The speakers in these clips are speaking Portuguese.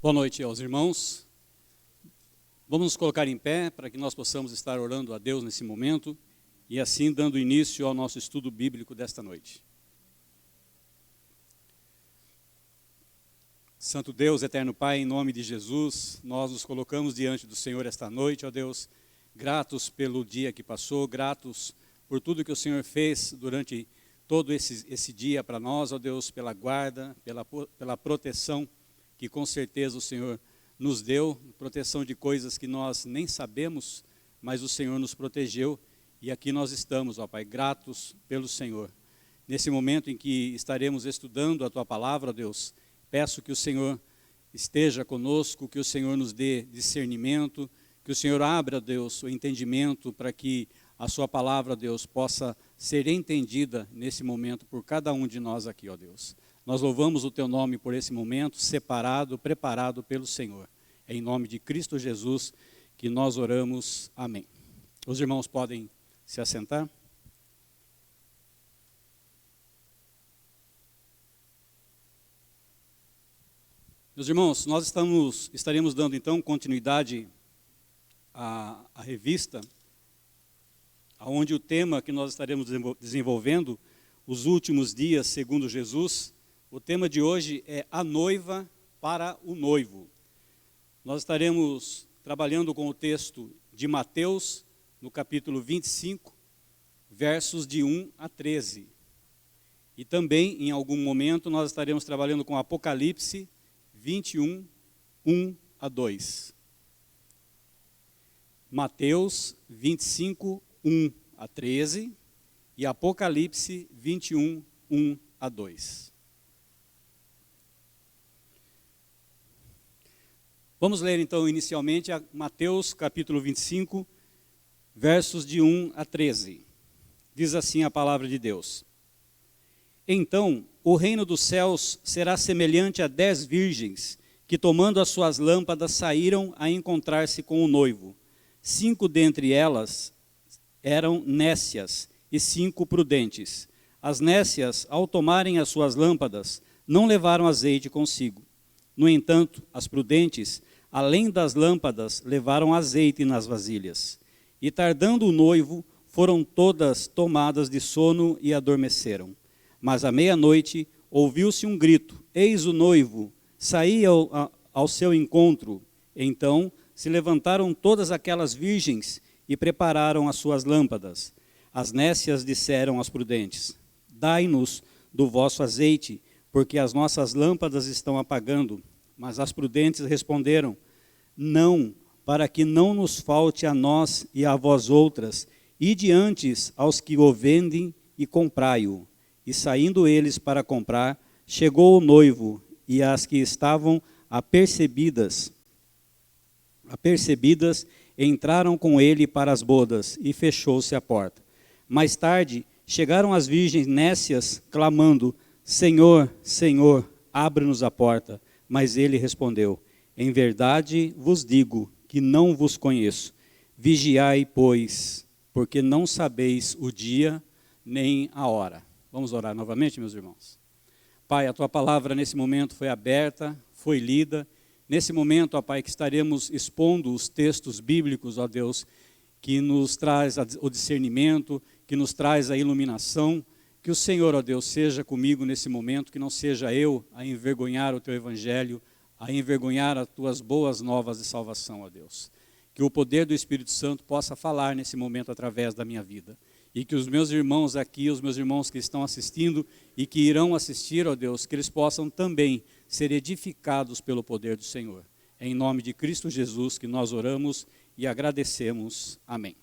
Boa noite aos irmãos. Vamos nos colocar em pé para que nós possamos estar orando a Deus nesse momento e assim dando início ao nosso estudo bíblico desta noite. Santo Deus, eterno Pai, em nome de Jesus, nós nos colocamos diante do Senhor esta noite, ó Deus, gratos pelo dia que passou, gratos por tudo que o Senhor fez durante todo esse dia para nós, ó Deus, pela guarda, pela proteção que com certeza o Senhor nos deu, proteção de coisas que nós nem sabemos, mas o Senhor nos protegeu e aqui nós estamos, ó Pai, gratos pelo Senhor. Nesse momento em que estaremos estudando a Tua Palavra, ó Deus, peço que o Senhor esteja conosco, que o Senhor nos dê discernimento, que o Senhor abra, ó Deus, o entendimento para que a Sua Palavra, ó Deus, possa ser entendida nesse momento por cada um de nós aqui, ó Deus. Nós louvamos o Teu nome por esse momento, separado, preparado pelo Senhor. É em nome de Cristo Jesus que nós oramos. Amém. Os irmãos podem se assentar. Meus irmãos, nós estaremos dando então continuidade à revista, onde o tema que nós estaremos desenvolvendo, os últimos dias segundo Jesus. O tema de hoje é a noiva para o noivo. Nós estaremos trabalhando com o texto de Mateus, no capítulo 25, versos de 1 a 13. E também, em algum momento, nós estaremos trabalhando com Apocalipse 21, 1 a 2. Mateus 25, 1 a 13 e Apocalipse 21, 1 a 2. Vamos ler então inicialmente a Mateus capítulo 25, versos de 1 a 13. Diz assim a palavra de Deus: Então o reino dos céus será semelhante a 10 virgens, que tomando as suas lâmpadas saíram a encontrar-se com o noivo. 5 dentre elas eram nécias e 5 prudentes. As nécias, ao tomarem as suas lâmpadas, não levaram azeite consigo. No entanto, as prudentes, além das lâmpadas, levaram azeite nas vasilhas. E tardando o noivo, foram todas tomadas de sono e adormeceram. Mas à meia-noite ouviu-se um grito: Eis o noivo, saí ao seu encontro. Então se levantaram todas aquelas virgens e prepararam as suas lâmpadas. As nécias disseram às prudentes: Dai-nos do vosso azeite, porque as nossas lâmpadas estão apagando. Mas as prudentes responderam: Não, para que não nos falte a nós e a vós outras, ide antes aos que o vendem e comprai-o. E saindo eles para comprar, chegou o noivo, e as que estavam apercebidas entraram com ele para as bodas, e fechou-se a porta. Mais tarde, chegaram as virgens nécias, clamando: Senhor, Senhor, abre-nos a porta. Mas ele respondeu: Em verdade vos digo que não vos conheço. Vigiai, pois, porque não sabeis o dia nem a hora. Vamos orar novamente, meus irmãos. Pai, a Tua palavra nesse momento foi aberta, foi lida. Nesse momento, ó Pai, que estaremos expondo os textos bíblicos, ó Deus, que nos traz o discernimento, que nos traz a iluminação. Que o Senhor, ó Deus, seja comigo nesse momento, que não seja eu a envergonhar o Teu Evangelho, a envergonhar as Tuas boas novas de salvação, ó Deus. Que o poder do Espírito Santo possa falar nesse momento através da minha vida. E que os meus irmãos aqui, os meus irmãos que estão assistindo e que irão assistir, ó Deus, que eles possam também ser edificados pelo poder do Senhor. É em nome de Cristo Jesus que nós oramos e agradecemos. Amém.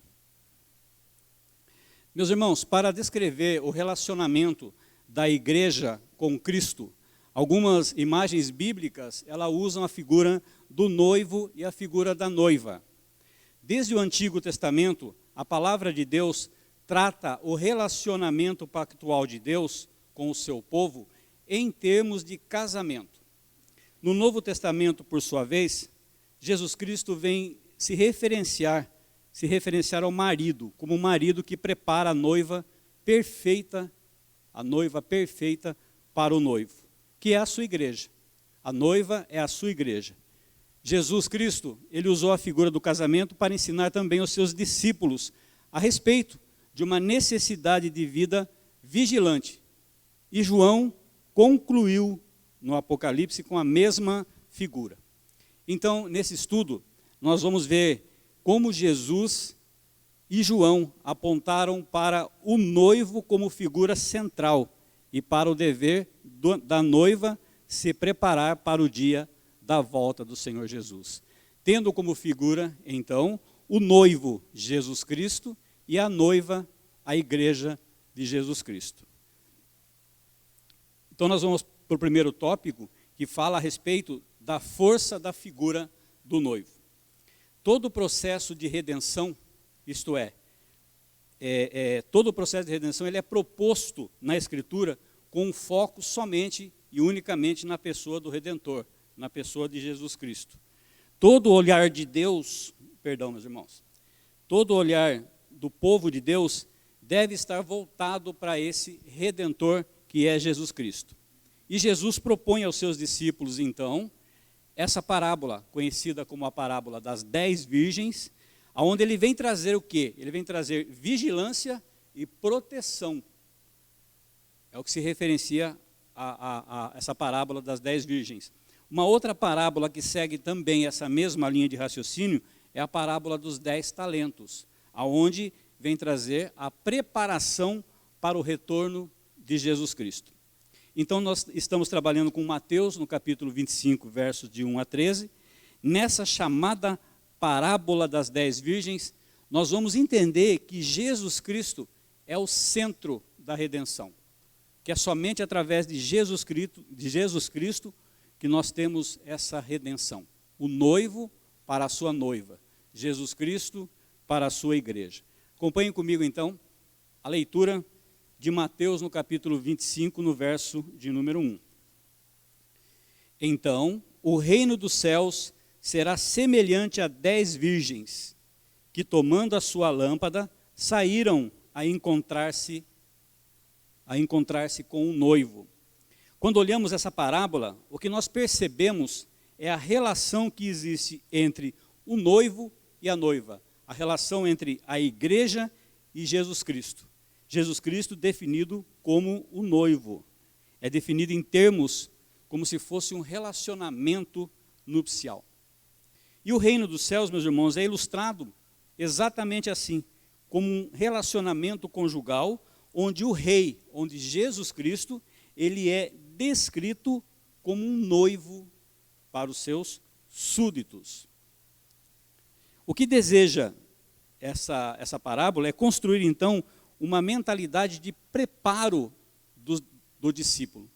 Meus irmãos, para descrever o relacionamento da igreja com Cristo, algumas imagens bíblicas, elas usam a figura do noivo e a figura da noiva. Desde o Antigo Testamento, a palavra de Deus trata o relacionamento pactual de Deus com o seu povo em termos de casamento. No Novo Testamento, por sua vez, Jesus Cristo vem se referenciar ao marido, como um marido que prepara a noiva perfeita para o noivo, que é a sua igreja. A noiva é a sua igreja. Jesus Cristo, ele usou a figura do casamento para ensinar também aos seus discípulos a respeito de uma necessidade de vida vigilante. E João concluiu no Apocalipse com a mesma figura. Então, nesse estudo, nós vamos ver como Jesus e João apontaram para o noivo como figura central e para o dever da noiva se preparar para o dia da volta do Senhor Jesus. Tendo como figura, então, o noivo Jesus Cristo e a noiva, a igreja de Jesus Cristo. Então nós vamos para o primeiro tópico, que fala a respeito da força da figura do noivo. Todo o processo de redenção, isto é, todo o processo de redenção, ele é proposto na Escritura com um foco somente e unicamente na pessoa do Redentor, na pessoa de Jesus Cristo. Todo olhar de Deus, perdão, meus irmãos, todo olhar do povo de Deus deve estar voltado para esse Redentor que é Jesus Cristo. E Jesus propõe aos seus discípulos, então, essa parábola, conhecida como a parábola das 10 virgens, onde ele vem trazer o quê? Ele vem trazer vigilância e proteção. É o que se referencia a essa parábola das 10 virgens. Uma outra parábola que segue também essa mesma linha de raciocínio é a parábola dos 10 talentos, aonde vem trazer a preparação para o retorno de Jesus Cristo. Então nós estamos trabalhando com Mateus no capítulo 25, versos de 1 a 13. Nessa chamada parábola das 10 virgens, nós vamos entender que Jesus Cristo é o centro da redenção. Que é somente através de Jesus Cristo que nós temos essa redenção. O noivo para a sua noiva, Jesus Cristo para a sua igreja. Acompanhem comigo então a leitura de Mateus no capítulo 25, no verso de número 1. Então, o reino dos céus será semelhante a 10 virgens, que tomando a sua lâmpada, saíram a encontrar-se com um noivo. Quando olhamos essa parábola, o que nós percebemos é a relação que existe entre o noivo e a noiva, a relação entre a igreja e Jesus Cristo. Jesus Cristo definido como o noivo, é definido em termos como se fosse um relacionamento nupcial. E o reino dos céus, meus irmãos, é ilustrado exatamente assim, como um relacionamento conjugal, onde o rei, onde Jesus Cristo, ele é descrito como um noivo para os seus súditos. O que deseja essa parábola é construir, então, uma mentalidade de preparo do discípulo,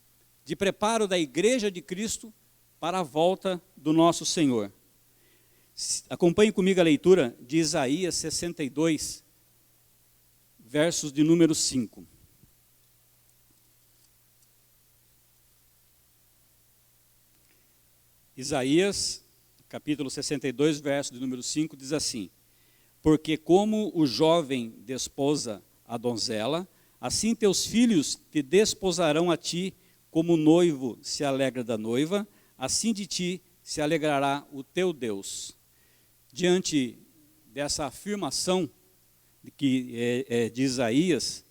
de preparo da igreja de Cristo para a volta do nosso Senhor. Acompanhe comigo a leitura de Isaías 62, versos de número 5. Isaías, capítulo 62, verso de número 5, diz assim: porque como o jovem desposa a donzela, assim teus filhos te desposarão a ti, como o noivo se alegra da noiva, assim de ti se alegrará o teu Deus. Diante dessa afirmação de Isaías,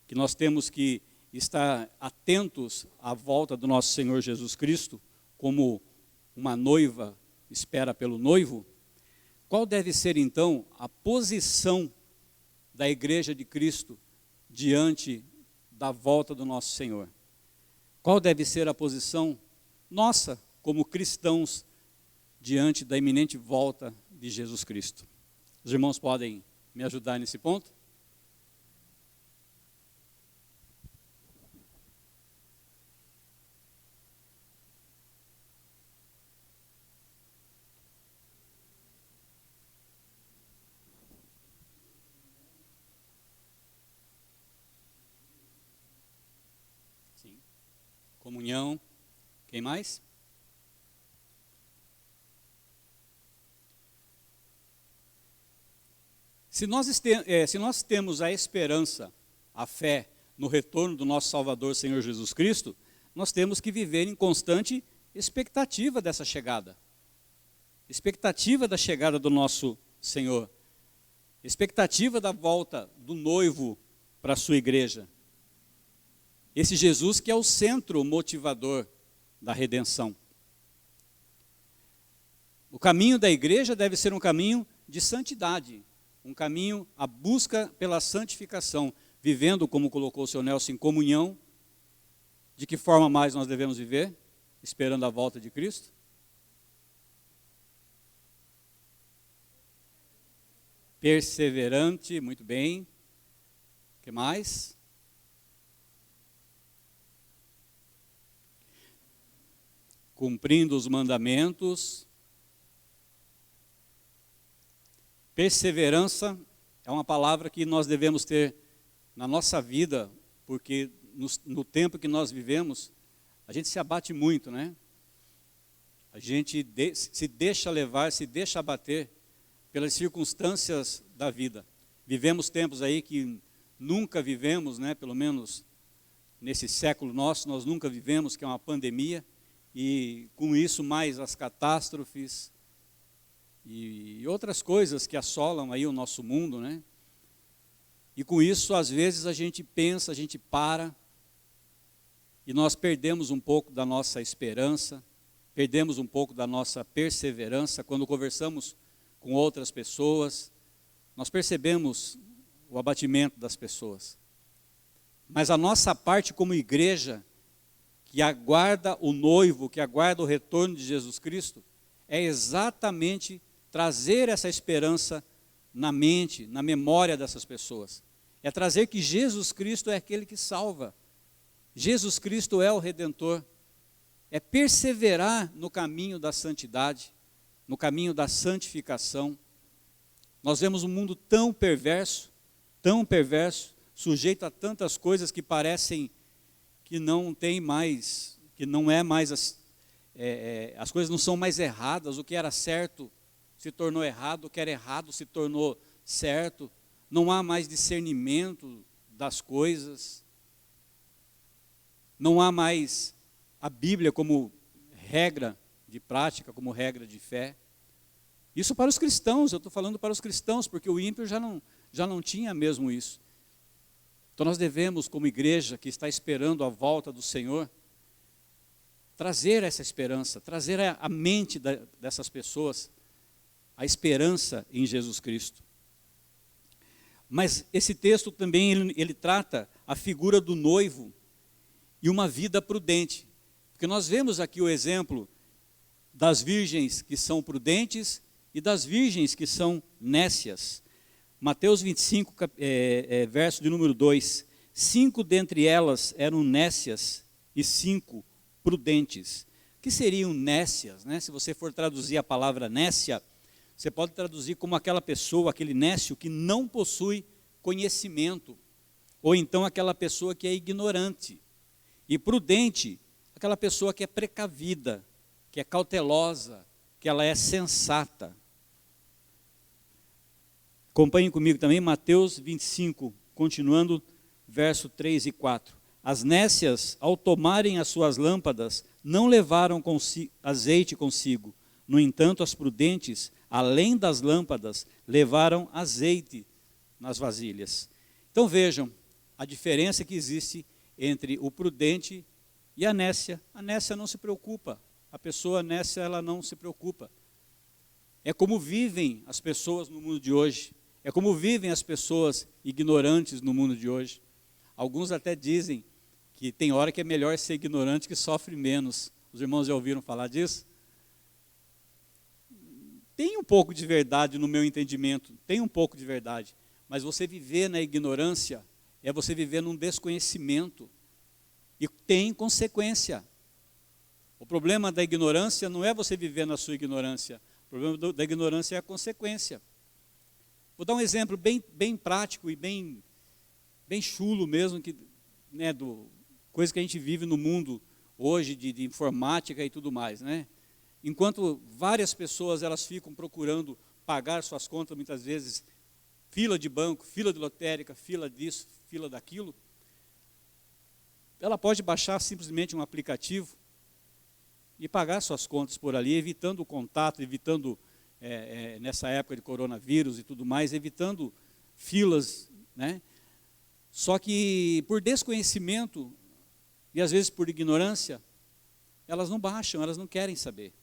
que nós temos que estar atentos à volta do nosso Senhor Jesus Cristo, como uma noiva espera pelo noivo, qual deve ser então a posição da igreja de Cristo diante da volta do nosso Senhor? Qual deve ser a posição nossa como cristãos diante da iminente volta de Jesus Cristo? Os irmãos podem me ajudar nesse ponto? Sim. Comunhão. Quem mais? Se nós temos a esperança, a fé no retorno do nosso Salvador, Senhor Jesus Cristo, nós temos que viver em constante expectativa dessa chegada. expectativa da chegada do nosso Senhor, expectativa da volta do noivo para a sua igreja. Esse Jesus que é o centro motivador da redenção. O caminho da igreja deve ser um caminho de santidade, um caminho à busca pela santificação, vivendo, como colocou o seu Nelson, em comunhão. De que forma mais nós devemos viver? Esperando a volta de Cristo? Perseverante, muito bem. O que mais? Cumprindo os mandamentos. Perseverança é uma palavra que nós devemos ter na nossa vida, porque no tempo que nós vivemos, a gente se abate muito, né? A gente se deixa levar, se deixa abater pelas circunstâncias da vida. Vivemos tempos aí que nunca vivemos, né? Pelo menos nesse século nosso, nós nunca vivemos, que é uma pandemia, e com isso mais as catástrofes e outras coisas que assolam aí o nosso mundo, né? E com isso, às vezes, a gente pensa, a gente para, e nós perdemos um pouco da nossa esperança, perdemos um pouco da nossa perseverança. Quando conversamos com outras pessoas, nós percebemos o abatimento das pessoas. Mas a nossa parte como igreja, que aguarda o noivo, que aguarda o retorno de Jesus Cristo, é exatamente trazer essa esperança na mente, na memória dessas pessoas. É trazer que Jesus Cristo é aquele que salva. Jesus Cristo é o Redentor. É perseverar no caminho da santidade, no caminho da santificação. Nós vemos um mundo tão perverso, sujeito a tantas coisas que parecem que não tem mais, que não é mais, as coisas não são mais erradas, o que era certo se tornou errado, o que era errado se tornou certo, não há mais discernimento das coisas, não há mais a Bíblia como regra de prática, como regra de fé. Isso para os cristãos, eu estou falando para os cristãos, porque o ímpio já não tinha mesmo isso. Então nós devemos, como igreja que está esperando a volta do Senhor, trazer essa esperança, trazer à mente dessas pessoas a esperança em Jesus Cristo. Mas esse texto também ele trata a figura do noivo e uma vida prudente. Porque nós vemos aqui o exemplo das virgens que são prudentes e das virgens que são nécias. Mateus 25, verso de número 2. 5 dentre elas eram nécias e 5 prudentes. O que seriam nécias, né? Se você for traduzir a palavra nécia, você pode traduzir como aquela pessoa, aquele nécio que não possui conhecimento, ou então aquela pessoa que é ignorante. E prudente, aquela pessoa que é precavida, que é cautelosa, que ela é sensata. Acompanhem comigo também Mateus 25, continuando, verso 3 e 4. As nécias, ao tomarem as suas lâmpadas, não levaram azeite consigo. No entanto, as prudentes, além das lâmpadas, levaram azeite nas vasilhas. Então vejam a diferença que existe entre o prudente e a nécia. A nécia não se preocupa. A pessoa nécia, ela não se preocupa. É como vivem as pessoas no mundo de hoje. É como vivem as pessoas ignorantes no mundo de hoje. Alguns até dizem que tem hora que é melhor ser ignorante que sofre menos. Os irmãos já ouviram falar disso? Tem um pouco de verdade no meu entendimento, tem um pouco de verdade. Mas você viver na ignorância é você viver num desconhecimento. E tem consequência. O problema da ignorância não é você viver na sua ignorância. O problema da ignorância é a consequência. Vou dar um exemplo bem prático e bem chulo mesmo, coisa que a gente vive no mundo hoje de informática e tudo mais, né? Enquanto várias pessoas elas ficam procurando pagar suas contas, muitas vezes, fila de banco, fila de lotérica, fila disso, fila daquilo, ela pode baixar simplesmente um aplicativo e pagar suas contas por ali, evitando o contato, evitando, nessa época de coronavírus e tudo mais, evitando filas, né? Só que por desconhecimento e às vezes por ignorância, elas não baixam, elas não querem saber.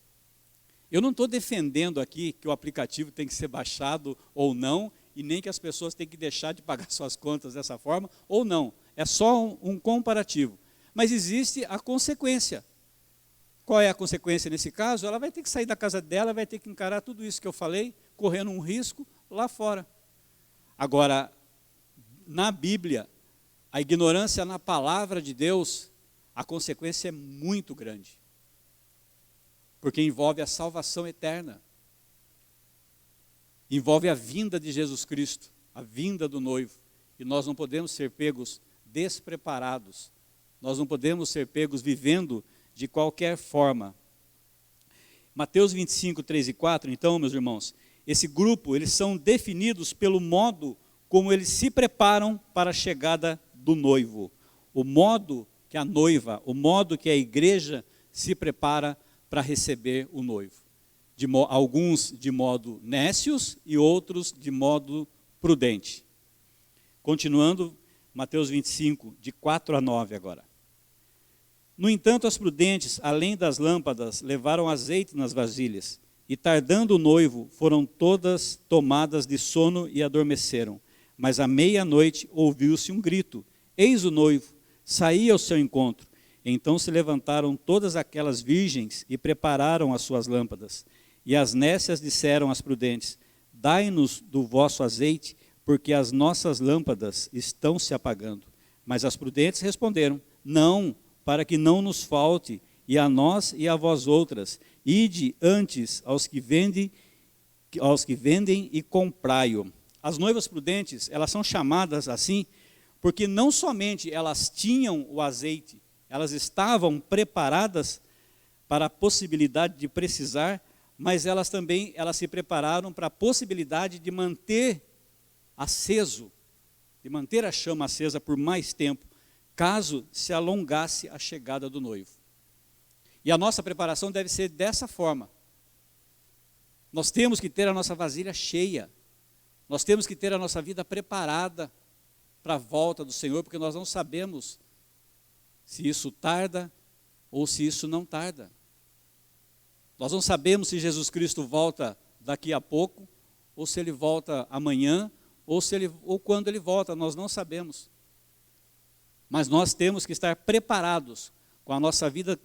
Eu não estou defendendo aqui que o aplicativo tem que ser baixado ou não, e nem que as pessoas têm que deixar de pagar suas contas dessa forma ou não. É só um comparativo. Mas existe a consequência. Qual é a consequência nesse caso? Ela vai ter que sair da casa dela, vai ter que encarar tudo isso que eu falei, correndo um risco lá fora. Agora, na Bíblia, a ignorância na palavra de Deus, a consequência é muito grande. Porque envolve a salvação eterna. Envolve a vinda de Jesus Cristo, a vinda do noivo. E nós não podemos ser pegos despreparados. Nós não podemos ser pegos vivendo de qualquer forma. Mateus 25, 3 e 4, então, meus irmãos, esse grupo, eles são definidos pelo modo como eles se preparam para a chegada do noivo. O modo que a noiva, o modo que a igreja se prepara para receber o noivo. Alguns de modo nécios e outros de modo prudente. Continuando, Mateus 25, de 4 a 9 agora. No entanto, as prudentes, além das lâmpadas, levaram azeite nas vasilhas, e tardando o noivo, foram todas tomadas de sono e adormeceram. Mas à meia-noite ouviu-se um grito: eis o noivo, saí ao seu encontro. Então se levantaram todas aquelas virgens e prepararam as suas lâmpadas. E as nécias disseram às prudentes: dai-nos do vosso azeite, porque as nossas lâmpadas estão se apagando. Mas as prudentes responderam: não, para que não nos falte, e a nós e a vós outras, ide antes aos que vendem e comprai-o. As noivas prudentes, elas são chamadas assim, porque não somente elas tinham o azeite, elas estavam preparadas para a possibilidade de precisar, mas elas se prepararam para a possibilidade de manter aceso, de manter a chama acesa por mais tempo, caso se alongasse a chegada do noivo. E a nossa preparação deve ser dessa forma. Nós temos que ter a nossa vasilha cheia. Nós temos que ter a nossa vida preparada para a volta do Senhor, porque nós não sabemos se isso tarda ou se isso não tarda. Nós não sabemos se Jesus Cristo volta daqui a pouco, ou se Ele volta amanhã, ou quando Ele volta, nós não sabemos. Mas nós temos que estar preparados com a nossa vida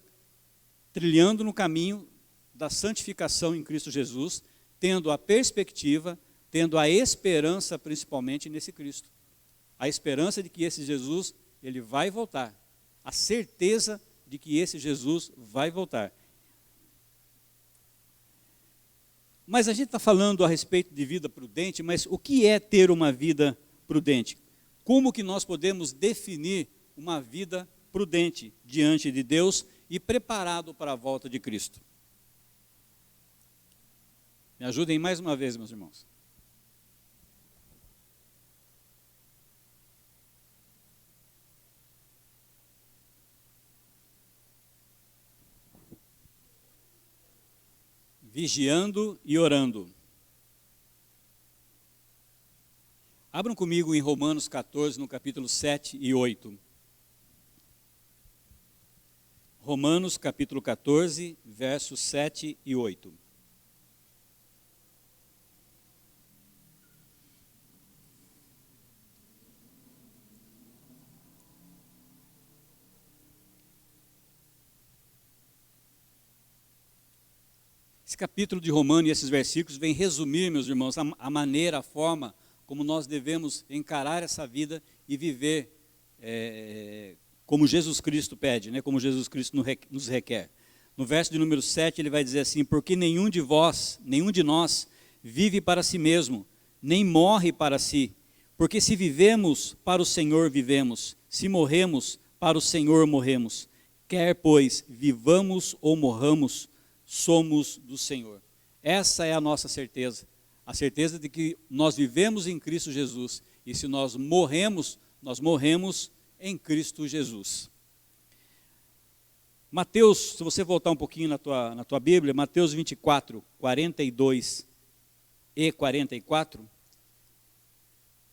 trilhando no caminho da santificação em Cristo Jesus, tendo a perspectiva, tendo a esperança principalmente nesse Cristo. A esperança de que esse Jesus, Ele vai voltar. A certeza de que esse Jesus vai voltar. Mas a gente está falando a respeito de vida prudente, mas o que é ter uma vida prudente? Como que nós podemos definir uma vida prudente diante de Deus e preparado para a volta de Cristo? Me ajudem mais uma vez, meus irmãos. Vigiando e orando. Abram comigo em Romanos 14, no capítulo 7 e 8. Romanos capítulo 14, versos 7 e 8. Esse capítulo de Romanos e esses versículos vem resumir, meus irmãos, a maneira, a forma como nós devemos encarar essa vida e viver como Jesus Cristo pede, né? Como Jesus Cristo nos requer. No verso de número 7 ele vai dizer assim: porque nenhum de nós vive para si mesmo, nem morre para si. Porque se vivemos, para o Senhor vivemos, se morremos, para o Senhor morremos. Quer, pois, vivamos ou morramos, somos do Senhor. Essa é a nossa certeza. A certeza de que nós vivemos em Cristo Jesus. E se nós morremos em Cristo Jesus. Mateus, se você voltar um pouquinho na tua Bíblia, Mateus 24, 42 e 44,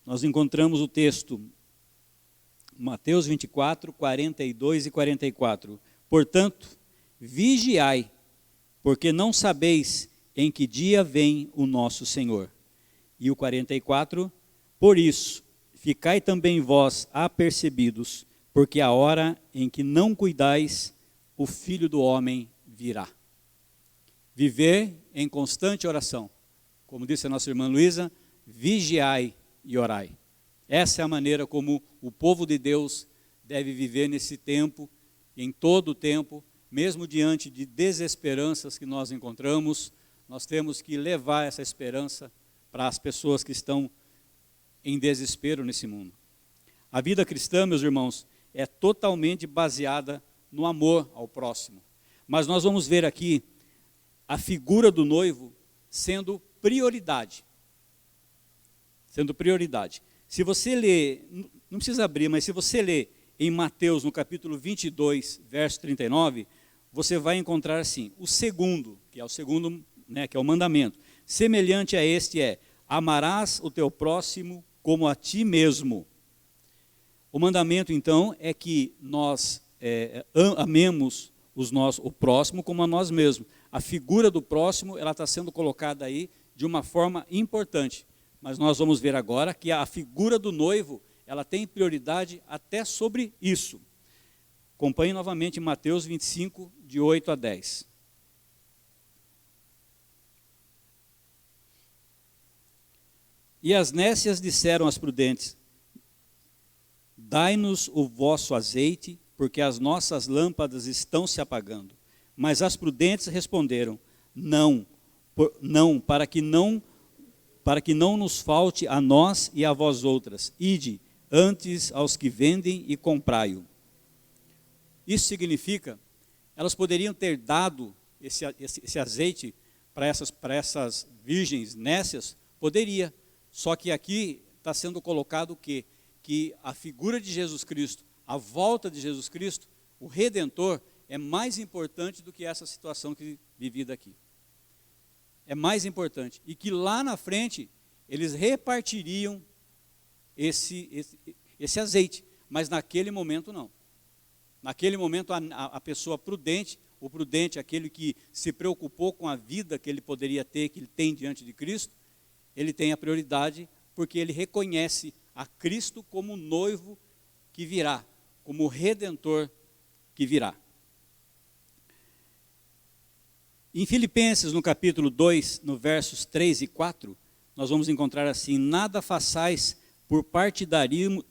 nós encontramos o texto, Mateus 24, 42 e 44. Portanto, vigiai, porque não sabeis em que dia vem o nosso Senhor. E o 44, por isso, ficai também vós apercebidos, porque a hora em que não cuidais, o Filho do Homem virá. Viver em constante oração. Como disse a nossa irmã Luísa, vigiai e orai. Essa é a maneira como o povo de Deus deve viver nesse tempo, em todo o tempo, mesmo diante de desesperanças que nós encontramos, nós temos que levar essa esperança para as pessoas que estão em desespero nesse mundo. A vida cristã, meus irmãos, é totalmente baseada no amor ao próximo. Mas nós vamos ver aqui a figura do noivo sendo prioridade. Sendo prioridade. Se você ler, não precisa abrir, mas se você ler em Mateus, no capítulo 22, verso 39, você vai encontrar assim, o segundo, que é o segundo, né, que é o mandamento. Semelhante a este é, amarás o teu próximo como a ti mesmo. O mandamento, então, é que nós amemos o próximo como a nós mesmos. A figura do próximo, ela está sendo colocada aí de uma forma importante. Mas nós vamos ver agora que a figura do noivo, ela tem prioridade até sobre isso. Acompanhe novamente Mateus 25, de 8 a 10. E as nécias disseram às prudentes, dai-nos o vosso azeite, porque as nossas lâmpadas estão se apagando. Mas as prudentes responderam, não, para que não nos falte a nós e a vós outras. Ide antes aos que vendem e comprai-o. Isso significa, elas poderiam ter dado esse azeite para essas virgens nécias? Poderia. Só que aqui está sendo colocado o quê? Que a figura de Jesus Cristo, a volta de Jesus Cristo, o Redentor, é mais importante do que essa situação que vivida aqui. É mais importante. E que lá na frente, eles repartiriam esse azeite. Mas naquele momento não. Naquele momento a pessoa prudente, o prudente, aquele que se preocupou com a vida que ele poderia ter, que ele tem diante de Cristo, ele tem a prioridade porque ele reconhece a Cristo como noivo que virá, como Redentor que virá. Em Filipenses, no capítulo 2, no versos 3 e 4, nós vamos encontrar assim, nada façais por partidarismo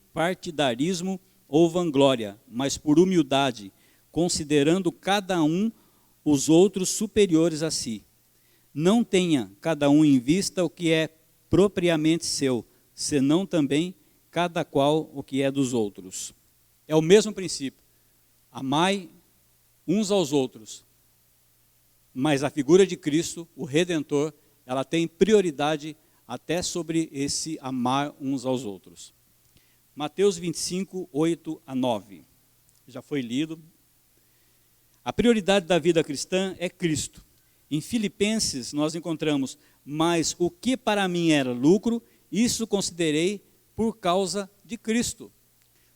ou vanglória, mas por humildade, considerando cada um os outros superiores a si. Não tenha cada um em vista o que é propriamente seu, senão também cada qual o que é dos outros. É o mesmo princípio. Amai uns aos outros. Mas a figura de Cristo, o Redentor, ela tem prioridade até sobre esse amar uns aos outros. Mateus 25, 8 a 9. Já foi lido. A prioridade da vida cristã é Cristo. Em Filipenses nós encontramos, mas o que para mim era lucro, isso considerei por causa de Cristo.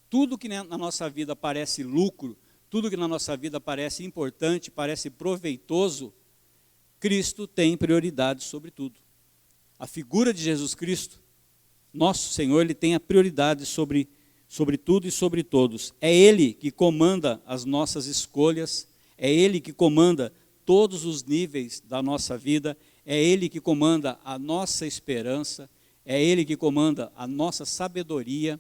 Tudo que na nossa vida parece lucro, tudo que na nossa vida parece importante, parece proveitoso, Cristo tem prioridade sobre tudo. A figura de Jesus Cristo, nosso Senhor, ele tem a prioridade sobre tudo e sobre todos. É Ele que comanda as nossas escolhas, é Ele que comanda todos os níveis da nossa vida, é Ele que comanda a nossa esperança, é Ele que comanda a nossa sabedoria,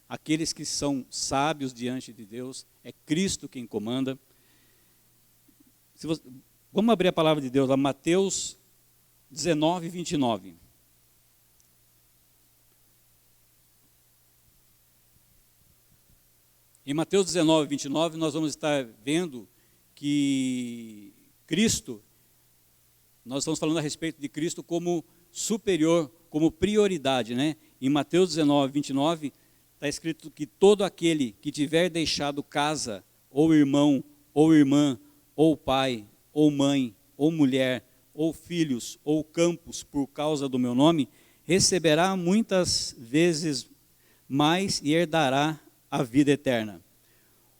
aqueles que são sábios diante de Deus, é Cristo quem comanda. Vamos abrir a palavra de Deus lá, Mateus 19, 29. Em Mateus 19, 29, nós vamos estar vendo que Cristo, nós estamos falando a respeito de Cristo como superior, como prioridade, né? Em Mateus 19, 29, está escrito que todo aquele que tiver deixado casa, ou irmão, ou irmã, ou pai, ou mãe, ou mulher, ou filhos, ou campos, por causa do meu nome, receberá muitas vezes mais e herdará a vida eterna.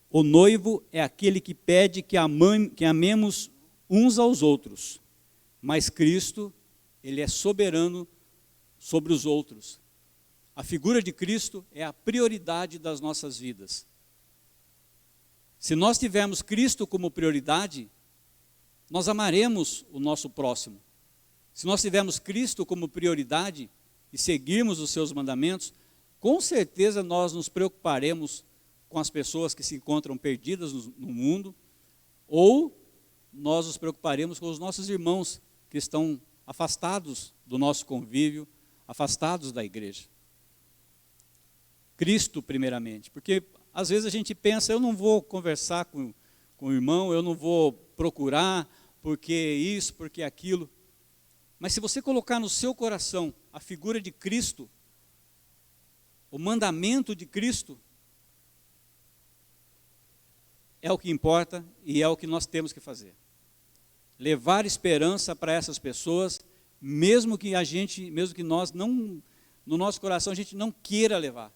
O noivo é aquele que pede que amemos uns aos outros, mas Cristo, ele é soberano sobre os outros. A figura de Cristo é a prioridade das nossas vidas. Se nós tivermos Cristo como prioridade, nós amaremos o nosso próximo. Se nós tivermos Cristo como prioridade e seguirmos os seus mandamentos, com certeza nós nos preocuparemos com as pessoas que se encontram perdidas no mundo, ou nós nos preocuparemos com os nossos irmãos que estão afastados do nosso convívio, afastados da igreja. Cristo primeiramente, porque às vezes a gente pensa, eu não vou conversar com o irmão, eu não vou procurar, porque isso, porque aquilo. Mas se você colocar no seu coração a figura de Cristo, o mandamento de Cristo, é o que importa e é o que nós temos que fazer. Levar esperança para essas pessoas, mesmo que nós não, no nosso coração a gente não queira levar.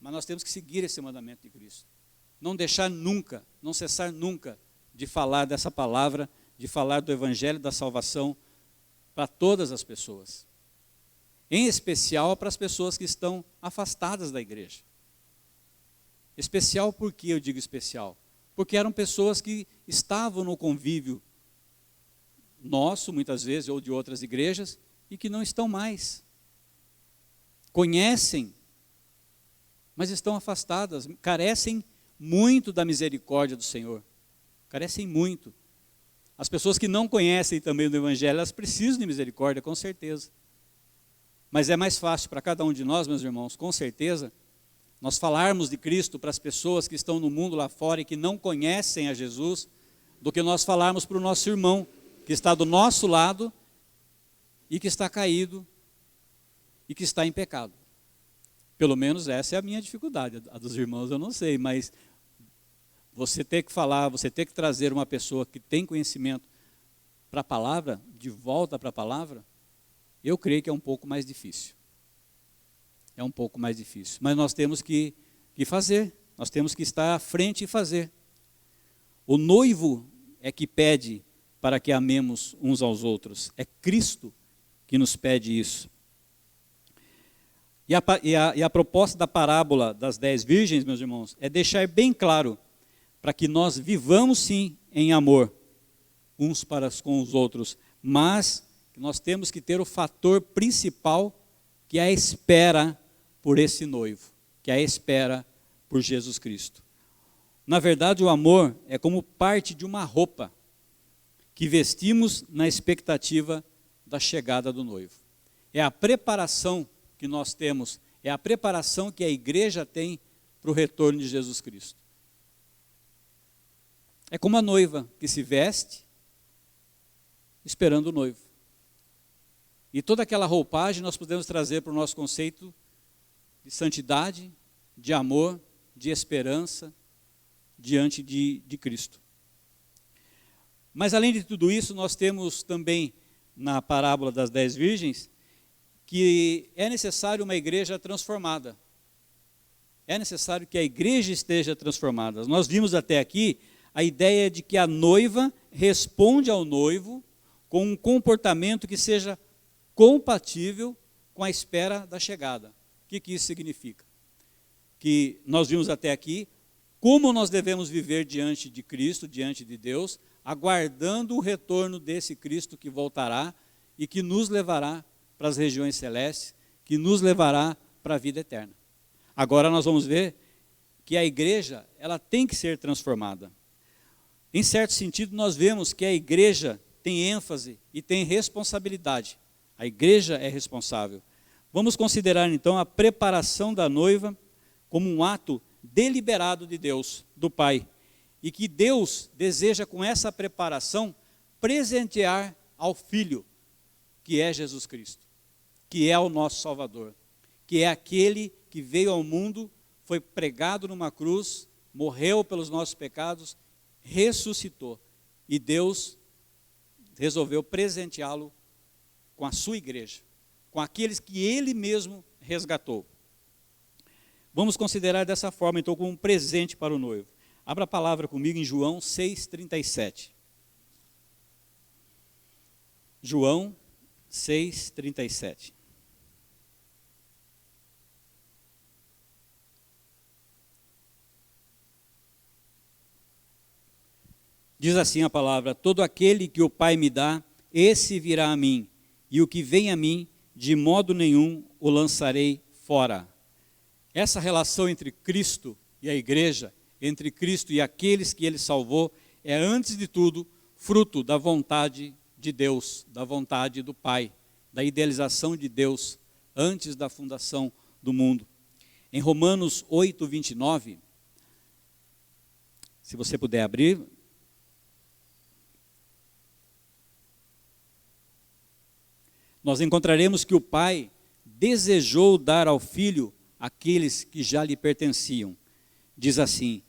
Mas nós temos que seguir esse mandamento de Cristo. Não deixar nunca, não cessar nunca de falar dessa palavra, de falar do evangelho da salvação para todas as pessoas. Em especial para as pessoas que estão afastadas da igreja. Especial por que eu digo especial? Porque eram pessoas que estavam no convívio nosso, muitas vezes, ou de outras igrejas, e que não estão mais. Conhecem, mas estão afastadas, carecem muito da misericórdia do Senhor. Carecem muito. As pessoas que não conhecem também do Evangelho, elas precisam de misericórdia, com certeza. Mas é mais fácil para cada um de nós, meus irmãos, com certeza, nós falarmos de Cristo para as pessoas que estão no mundo lá fora e que não conhecem a Jesus, do que nós falarmos para o nosso irmão, que está do nosso lado e que está caído e que está em pecado. Pelo menos essa é a minha dificuldade. A dos irmãos eu não sei, mas você ter que falar, você ter que trazer uma pessoa que tem conhecimento para a palavra, de volta para a palavra, eu creio que é um pouco mais difícil. É um pouco mais difícil. Mas nós temos que fazer, nós temos que estar à frente e fazer. O noivo é que pede para que amemos uns aos outros. É Cristo que nos pede isso. E a proposta da parábola das 10 virgens, meus irmãos, é deixar bem claro para que nós vivamos sim em amor uns para com os outros, mas nós temos que ter o fator principal, que é a espera por esse noivo, que é a espera por Jesus Cristo. Na verdade, o amor é como parte de uma roupa que vestimos na expectativa da chegada do noivo. É a preparação que nós temos, é a preparação que a igreja tem para o retorno de Jesus Cristo. É como a noiva que se veste esperando o noivo. E toda aquela roupagem nós podemos trazer para o nosso conceito de santidade, de amor, de esperança diante de Cristo. Mas além de tudo isso, nós temos também na parábola das 10 virgens que é necessário uma igreja transformada. É necessário que a igreja esteja transformada. Nós vimos até aqui a ideia de que a noiva responde ao noivo com um comportamento que seja compatível com a espera da chegada. O que isso significa? Que nós vimos até aqui como nós devemos viver diante de Cristo, diante de Deus, aguardando o retorno desse Cristo que voltará e que nos levará para as regiões celestes, que nos levará para a vida eterna. Agora nós vamos ver que a igreja, ela tem que ser transformada. Em certo sentido, nós vemos que a igreja tem ênfase e tem responsabilidade. A igreja é responsável. Vamos considerar então a preparação da noiva como um ato deliberado de Deus, do Pai, e que Deus deseja com essa preparação presentear ao Filho, que é Jesus Cristo, que é o nosso Salvador, que é aquele que veio ao mundo, foi pregado numa cruz, morreu pelos nossos pecados, ressuscitou. E Deus resolveu presenteá-lo com a sua igreja, com aqueles que ele mesmo resgatou. Vamos considerar dessa forma, então, como um presente para o noivo. Abra a palavra comigo em João 6,37. João 6,37. Diz assim a palavra: todo aquele que o Pai me dá, esse virá a mim, e o que vem a mim, de modo nenhum o lançarei fora. Essa relação entre Cristo e a igreja, entre Cristo e aqueles que ele salvou, é antes de tudo fruto da vontade de Deus, da vontade do Pai, da idealização de Deus antes da fundação do mundo. Em Romanos 8:29, se você puder abrir, nós encontraremos que o Pai desejou dar ao Filho aqueles que já lhe pertenciam. Diz assim: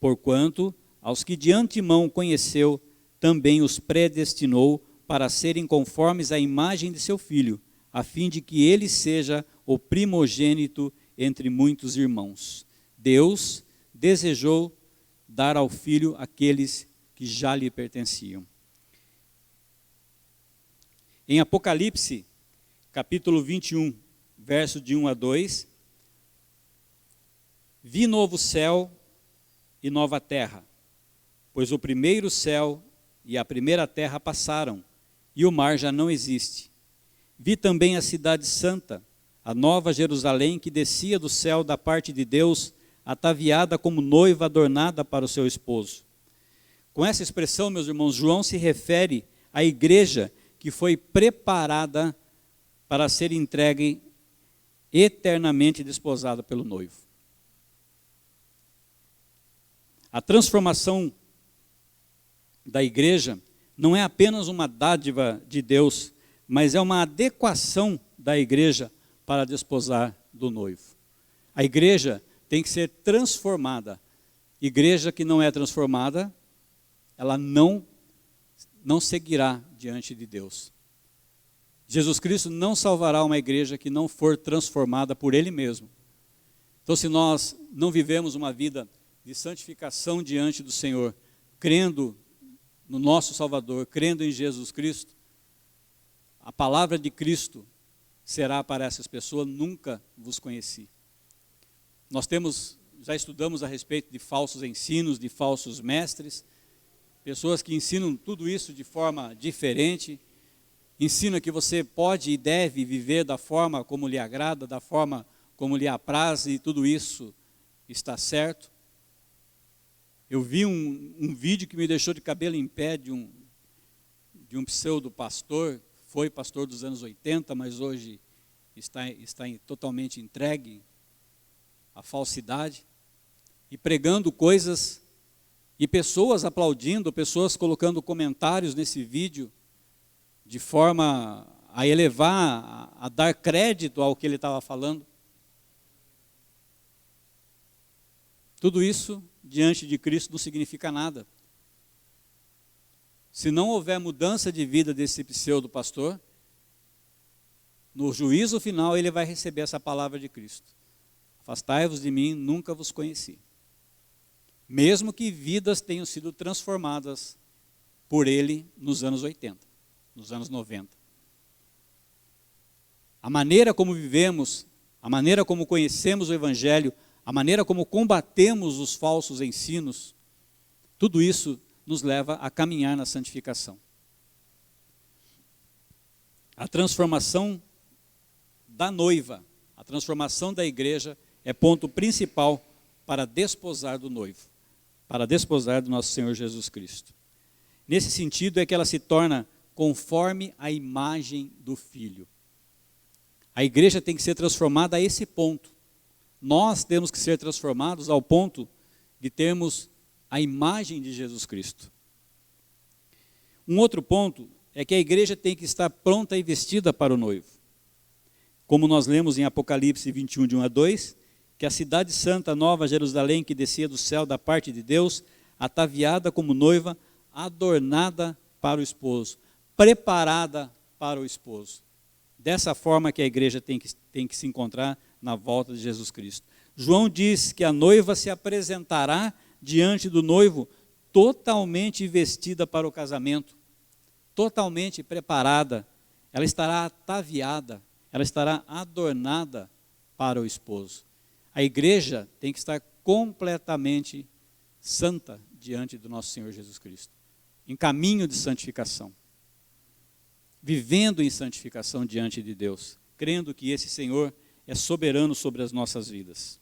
porquanto aos que de antemão conheceu, também os predestinou para serem conformes à imagem de seu Filho, a fim de que ele seja o primogênito entre muitos irmãos. Deus desejou dar ao Filho aqueles que já lhe pertenciam. Em Apocalipse, capítulo 21, verso de 1 a 2, vi novo céu e nova terra, pois o primeiro céu e a primeira terra passaram, e o mar já não existe. Vi também a cidade santa, a nova Jerusalém, que descia do céu da parte de Deus, ataviada como noiva adornada para o seu esposo. Com essa expressão, meus irmãos, João se refere à igreja que foi preparada para ser entregue eternamente desposada pelo noivo. A transformação da igreja não é apenas uma dádiva de Deus, mas é uma adequação da igreja para desposar do noivo. A igreja tem que ser transformada. Igreja que não é transformada, ela não seguirá diante de Deus. Jesus Cristo não salvará uma igreja que não for transformada por Ele mesmo. Então, se nós não vivemos uma vida de santificação diante do Senhor, crendo no nosso Salvador, crendo em Jesus Cristo, a palavra de Cristo será para essas pessoas: nunca vos conheci. Nós já estudamos a respeito de falsos ensinos, de falsos mestres, pessoas que ensinam tudo isso de forma diferente, ensinam que você pode e deve viver da forma como lhe agrada, da forma como lhe apraz, e tudo isso está certo. Eu vi um vídeo que me deixou de cabelo em pé de um pseudo pastor, foi pastor dos anos 80, mas hoje está totalmente entregue à falsidade, e pregando coisas, e pessoas aplaudindo, pessoas colocando comentários nesse vídeo, de forma a elevar, a dar crédito ao que ele estava falando. Tudo isso, diante de Cristo, não significa nada. Se não houver mudança de vida desse pseudo pastor, no juízo final ele vai receber essa palavra de Cristo: afastai-vos de mim, nunca vos conheci. Mesmo que vidas tenham sido transformadas por ele nos anos 80, nos anos 90. A maneira como vivemos, a maneira como conhecemos o Evangelho, a maneira como combatemos os falsos ensinos, tudo isso nos leva a caminhar na santificação. A transformação da noiva, a transformação da igreja é ponto principal para desposar do noivo, para desposar do nosso Senhor Jesus Cristo. Nesse sentido é que ela se torna conforme a imagem do Filho. A igreja tem que ser transformada a esse ponto. Nós temos que ser transformados ao ponto de termos a imagem de Jesus Cristo. Um outro ponto é que a igreja tem que estar pronta e vestida para o noivo. Como nós lemos em Apocalipse 21, de 1 a 2, que a cidade santa, Nova Jerusalém, que descia do céu da parte de Deus, ataviada como noiva, adornada para o esposo, preparada para o esposo. Dessa forma que a igreja tem que se encontrar na volta de Jesus Cristo. João diz que a noiva se apresentará diante do noivo totalmente vestida para o casamento, totalmente preparada. Ela estará ataviada, ela estará adornada para o esposo. A igreja tem que estar completamente santa diante do nosso Senhor Jesus Cristo, em caminho de santificação, vivendo em santificação diante de Deus, crendo que esse Senhor é soberano sobre as nossas vidas.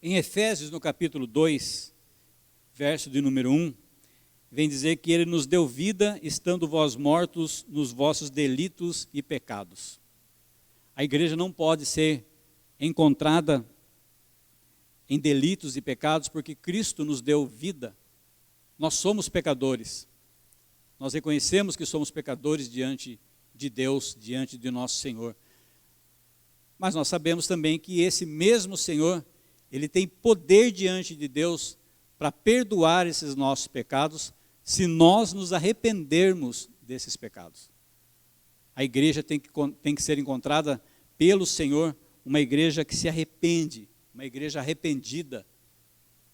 Em Efésios, no capítulo 2, verso de número 1, vem dizer que ele nos deu vida, estando vós mortos nos vossos delitos e pecados. A igreja não pode ser encontrada em delitos e pecados, porque Cristo nos deu vida. Nós somos pecadores. Nós reconhecemos que somos pecadores diante de Deus, diante de nosso Senhor. Mas nós sabemos também que esse mesmo Senhor, ele tem poder diante de Deus para perdoar esses nossos pecados, se nós nos arrependermos desses pecados. A igreja tem que ser encontrada pelo Senhor, uma igreja que se arrepende, uma igreja arrependida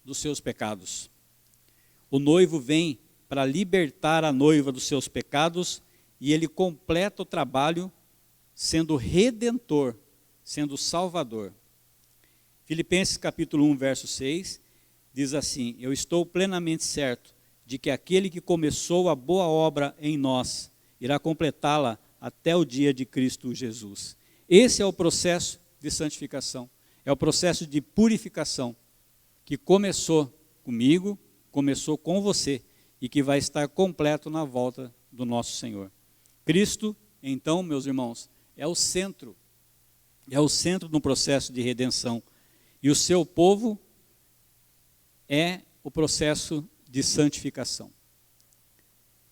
dos seus pecados. O noivo vem para libertar a noiva dos seus pecados e ele completa o trabalho sendo redentor, sendo salvador. Filipenses capítulo 1, verso 6, diz assim: eu estou plenamente certo de que aquele que começou a boa obra em nós irá completá-la até o dia de Cristo Jesus. Esse é o processo de santificação, é o processo de purificação que começou comigo, começou com você e que vai estar completo na volta do nosso Senhor. Cristo, então, meus irmãos, é o centro do processo de redenção. E o seu povo é o processo de santificação.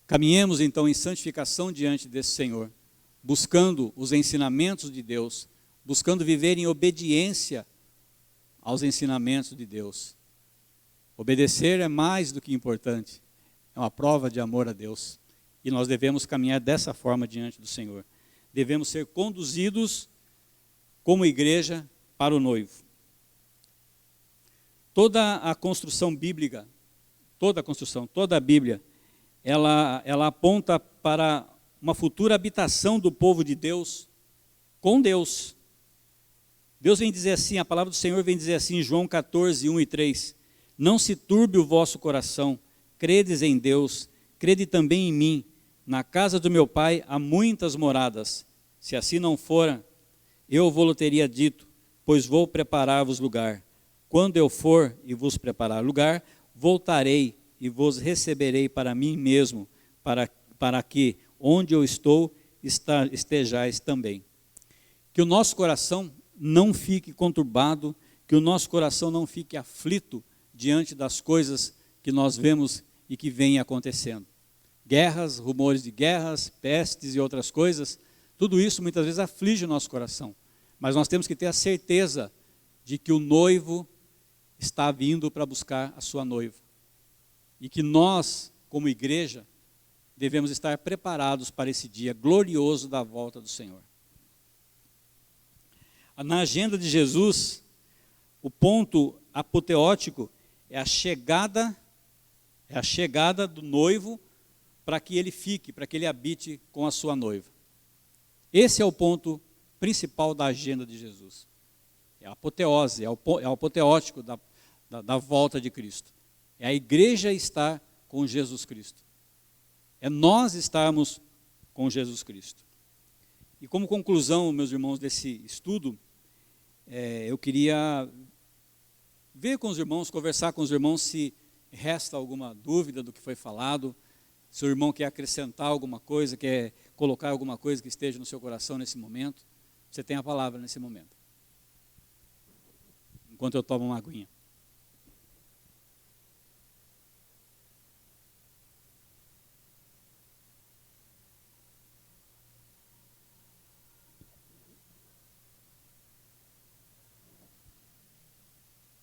Caminhemos então em santificação diante desse Senhor, buscando os ensinamentos de Deus, buscando viver em obediência aos ensinamentos de Deus. Obedecer é mais do que importante, é uma prova de amor a Deus. E nós devemos caminhar dessa forma diante do Senhor. Devemos ser conduzidos como igreja para o noivo. Toda a construção bíblica, toda a Bíblia, ela aponta para uma futura habitação do povo de Deus com Deus. Deus vem dizer assim, a palavra do Senhor vem dizer assim em João 14, 1 e 3, não se turbe o vosso coração, credes em Deus, crede também em mim, na casa do meu Pai há muitas moradas, se assim não fora, eu vou-lo teria dito, pois vou preparar-vos lugar. Quando eu for e vos preparar lugar, voltarei e vos receberei para mim mesmo, para que onde eu estou estejais também. Que o nosso coração não fique conturbado, que o nosso coração não fique aflito diante das coisas que nós vemos e que vêm acontecendo. Guerras, rumores de guerras, pestes e outras coisas, tudo isso muitas vezes aflige o nosso coração. Mas nós temos que ter a certeza de que o noivo está vindo para buscar a sua noiva. E que nós, como igreja, devemos estar preparados para esse dia glorioso da volta do Senhor. Na agenda de Jesus, o ponto apoteótico é a chegada do noivo para que ele fique, para que ele habite com a sua noiva. Esse é o ponto principal da agenda de Jesus. É a apoteose, é o apoteótico da volta de Cristo. É a igreja estar com Jesus Cristo. É nós estarmos com Jesus Cristo. E como conclusão, meus irmãos, desse estudo, eu queria ver com os irmãos, conversar com os irmãos se resta alguma dúvida do que foi falado, se o irmão quer acrescentar alguma coisa, quer colocar alguma coisa que esteja no seu coração nesse momento. Você tem a palavra nesse momento. Enquanto eu tomo uma aguinha.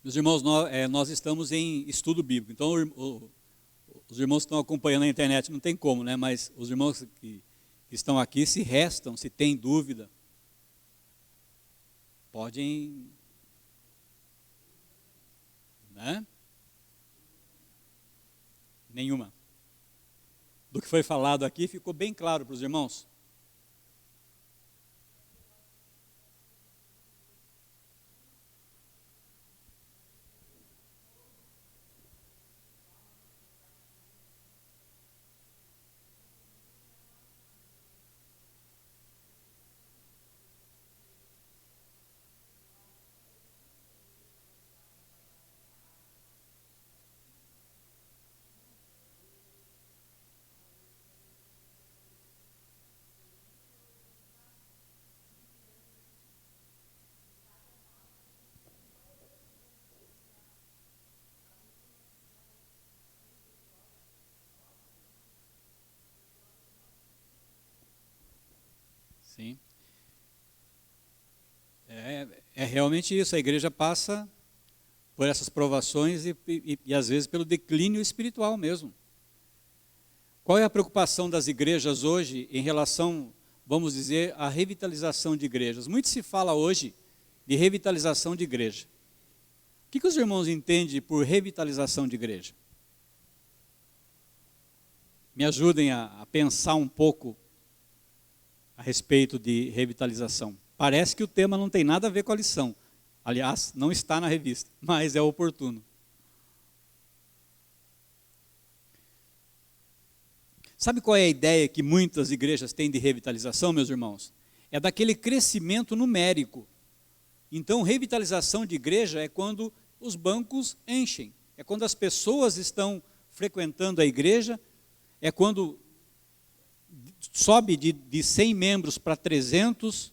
Meus Meus irmãos, nós estamos em estudo bíblico, então os irmãos que estão acompanhando na internet não tem como, né? Mas os irmãos que estão aqui, se restam, se tem dúvida, podem, né? Nenhuma. Do que foi falado aqui, ficou bem claro para os irmãos? Sim. É realmente isso, a igreja passa por essas provações e às vezes pelo declínio espiritual mesmo. Qual é a preocupação das igrejas hoje em relação, vamos dizer, à revitalização de igrejas? Muito se fala hoje de revitalização de igreja. O que os irmãos entendem por revitalização de igreja? Me ajudem a pensar um pouco a respeito de revitalização. Parece que o tema não tem nada a ver com a lição. Aliás, não está na revista, mas é oportuno. Sabe qual é a ideia que muitas igrejas têm de revitalização, meus irmãos? É daquele crescimento numérico. Então, revitalização de igreja é quando os bancos enchem. É quando as pessoas estão frequentando a igreja. É quando sobe de 100 membros para 300.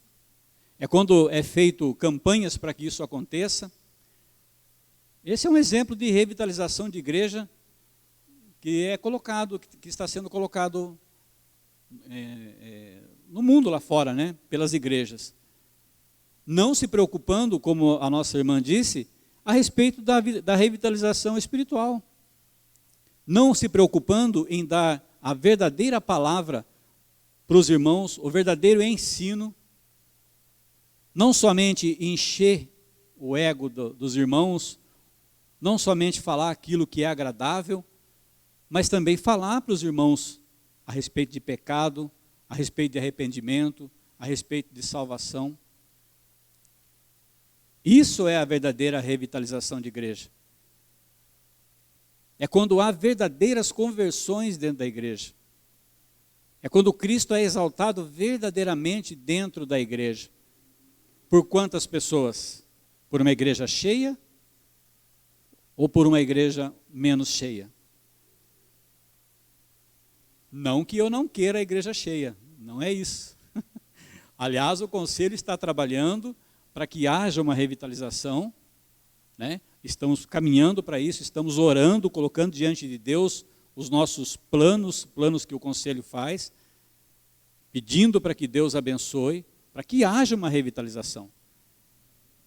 É quando é feito campanhas para que isso aconteça. Esse é um exemplo de revitalização de igreja que é colocado, que está sendo colocado no mundo lá fora, né, pelas igrejas. Não se preocupando, como a nossa irmã disse, a respeito da revitalização espiritual. Não se preocupando em dar a verdadeira palavra para os irmãos, o verdadeiro ensino, não somente encher o ego dos irmãos, não somente falar aquilo que é agradável, mas também falar para os irmãos a respeito de pecado, a respeito de arrependimento, a respeito de salvação. Isso é a verdadeira revitalização de igreja. É quando há verdadeiras conversões dentro da igreja. É quando Cristo é exaltado verdadeiramente dentro da igreja. Por quantas pessoas? Por uma igreja cheia ou por uma igreja menos cheia? Não que eu não queira a igreja cheia, não é isso. Aliás, o conselho está trabalhando para que haja uma revitalização, né? Estamos caminhando para isso, estamos orando, colocando diante de Deus os nossos planos que o conselho faz, pedindo para que Deus abençoe, para que haja uma revitalização.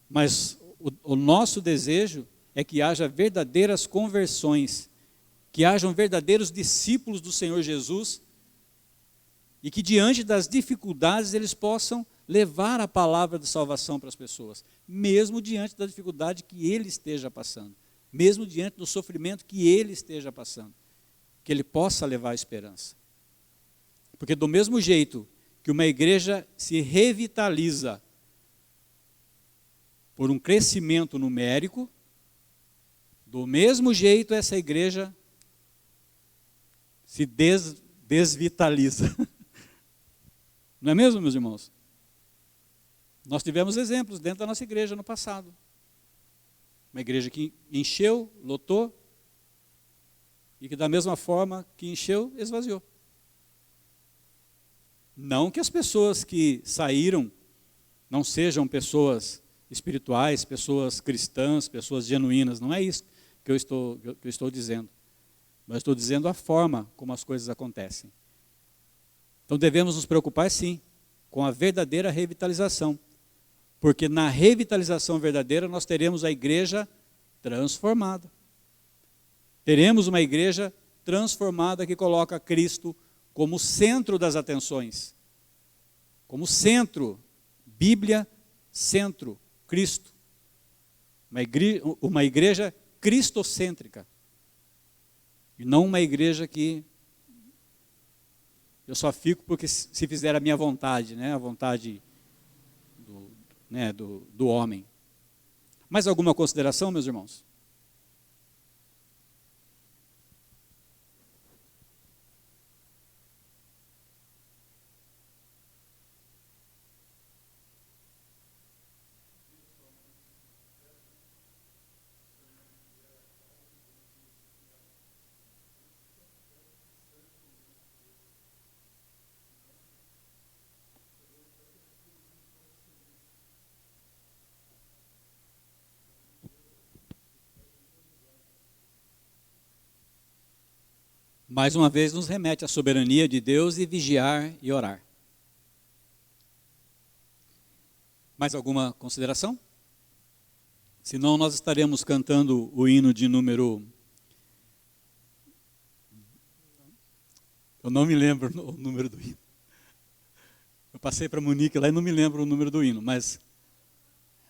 Mas o nosso desejo é que haja verdadeiras conversões, que hajam verdadeiros discípulos do Senhor Jesus e que diante das dificuldades eles possam levar a palavra de salvação para as pessoas, mesmo diante da dificuldade que ele esteja passando, mesmo diante do sofrimento que ele esteja passando, que ele possa levar a esperança. Porque do mesmo jeito que uma igreja se revitaliza por um crescimento numérico, do mesmo jeito essa igreja se desvitaliza. Não é mesmo, meus irmãos? Nós tivemos exemplos dentro da nossa igreja no passado. Uma igreja que encheu, lotou, e que da mesma forma que encheu, esvaziou. Não que as pessoas que saíram não sejam pessoas espirituais, pessoas cristãs, pessoas genuínas, não é isso que eu estou dizendo. Mas estou dizendo a forma como as coisas acontecem. Então devemos nos preocupar sim, com a verdadeira revitalização. Porque na revitalização verdadeira nós teremos a igreja transformada. Teremos uma igreja transformada que coloca Cristo como centro das atenções. Como centro, Bíblia, centro, Cristo. Uma igreja cristocêntrica. E não uma igreja que eu só fico porque se fizer a minha vontade, né? A vontade do homem. Mais alguma consideração, meus irmãos? Mais uma vez nos remete à soberania de Deus e vigiar e orar. Mais alguma consideração? Senão nós estaremos cantando o hino de número... Eu não me lembro o número do hino. Eu passei para Munique lá e não me lembro o número do hino, mas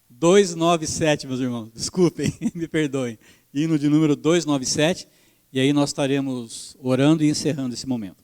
297, meus irmãos, desculpem, me perdoem. Hino de número 297, e aí nós estaremos orando e encerrando esse momento.